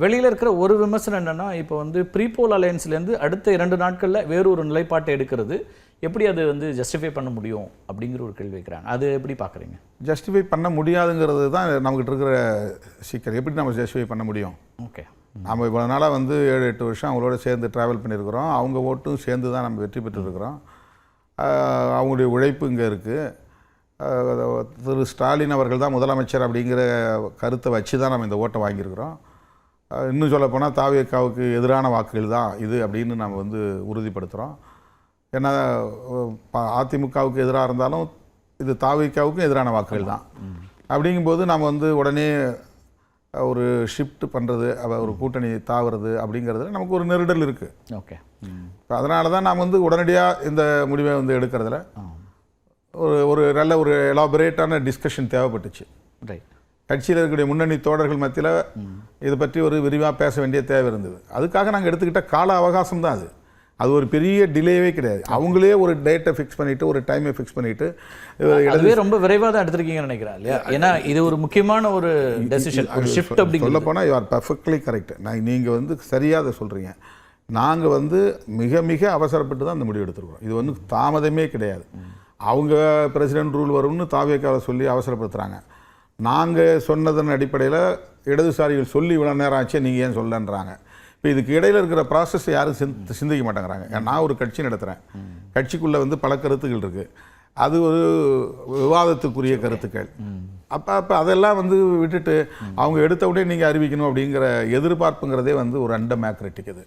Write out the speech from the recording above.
வெளியில் இருக்கிற ஒரு விமர்சனம் என்னன்னா, இப்போ வந்து ப்ரீபோல் அலையன்ஸ்லேருந்து அடுத்த 2 நாட்களில் வேறு ஒரு நிலைப்பாட்டை எடுக்கிறது எப்படி அது வந்து ஜஸ்டிஃபை பண்ண முடியும் அப்படிங்கிற ஒரு கேள்வி வைக்கிறாங்க. அது எப்படி பார்க்குறீங்க? ஜஸ்டிஃபை பண்ண முடியாதுங்கிறது தான் நம்மகிட்ட இருக்கிற சிக்கல். எப்படி நம்ம ஜஸ்டிஃபை பண்ண முடியும்? ஓகே, நம்ம இவ்வளோ நாளாக வந்து 7-8 வருஷம் அவங்களோட சேர்ந்து ட்ராவல் பண்ணியிருக்கிறோம். அவங்க ஓட்டும் சேர்ந்து தான் நம்ம வெற்றி பெற்றுருக்கிறோம். அவங்களுடைய உழைப்பு இங்கே இருக்குது. திரு ஸ்டாலின் அவர்கள் தான் முதலமைச்சர் அப்படிங்கிற கருத்தை வச்சு தான் நம்ம இந்த ஓட்டை வாங்கியிருக்கிறோம். இன்னும் சொல்லப்போனால் தாவேக்காவுக்கு எதிரான வாக்குகள் தான் இது அப்படின்னு நம்ம வந்து உறுதிப்படுத்துகிறோம். ஏன்னா அதிமுகவுக்கு எதிராக இருந்தாலும் இது தாவேக்காவுக்கும் எதிரான வாக்குகள் தான். அப்படிங்கும்போது நம்ம வந்து உடனே ஒரு ஷிஃப்ட் பண்ணுறது, ஒரு கூட்டணி தாவுறது அப்படிங்கிறது நமக்கு ஒரு நெருடல் இருக்குது. ஓகே, இப்போ அதனால தான் நாம் வந்து உடனடியாக இந்த முடிவை வந்து எடுக்கிறதுல ஒரு நல்ல ஒரு எலாபரேட்டான டிஸ்கஷன் தேவைப்பட்டுச்சு. ரைட். கட்சியில் இருக்கக்கூடிய முன்னணி தோழர்கள் மத்தியில் இதை பற்றி ஒரு விரிவாக பேச வேண்டிய தேவை இருந்தது. அதுக்காக நாங்கள் எடுத்துக்கிட்ட கால அவகாசம் தான் அது. அது ஒரு பெரிய டிலேவே கிடையாது. அவங்களே ஒரு டேட்டை ஃபிக்ஸ் பண்ணிவிட்டு, ஒரு டைமை ஃபிக்ஸ் பண்ணிவிட்டு, அதுவே ரொம்ப விரைவாக தான் எடுத்துருக்கீங்கன்னு நினைக்கிறேன் இல்லையா? ஏன்னா இது ஒரு முக்கியமான ஒரு டெசிஷன், ஒரு ஷிஃப்ட் அப்படி சொல்ல போனால் யூ ஆர் பர்ஃபெக்ட்லி கரெக்ட். நீங்கள் வந்து சரியாக அதை சொல்கிறீங்க. நாங்கள் வந்து மிக மிக அவசரப்பட்டு தான் அந்த முடிவு எடுத்துருக்கோம். இது வந்து தாமதமே கிடையாது. அவங்க பிரசிடென்ட் ரூல் வரும்னு தாவேக்காவை சொல்லி அவசரப்படுத்துகிறாங்க. நாங்கள் சொன்னதன் அடிப்படையில் இடதுசாரிகள் சொல்லி இவ்வளோ நேரம் ஆச்சு, நீங்கள் ஏன் சொல்லன்றாங்க. இப்போ இதுக்கு இடையில் இருக்கிற ப்ராசஸ் யாரும் சிந்திக்க மாட்டேங்கிறாங்க. நான் ஒரு கட்சி நடத்துகிறேன். கட்சிக்குள்ளே வந்து பல கருத்துக்கள் இருக்குது. அது ஒரு விவாதத்துக்குரிய கருத்துக்கள். அப்போ அதெல்லாம் வந்து விட்டுட்டு அவங்க எடுத்த உடனே நீங்கள் அறிவிக்கணும் அப்படிங்கிற எதிர்பார்ப்புங்கிறதே வந்து ஒரு அண்டமேக்ரெட்டிக். அது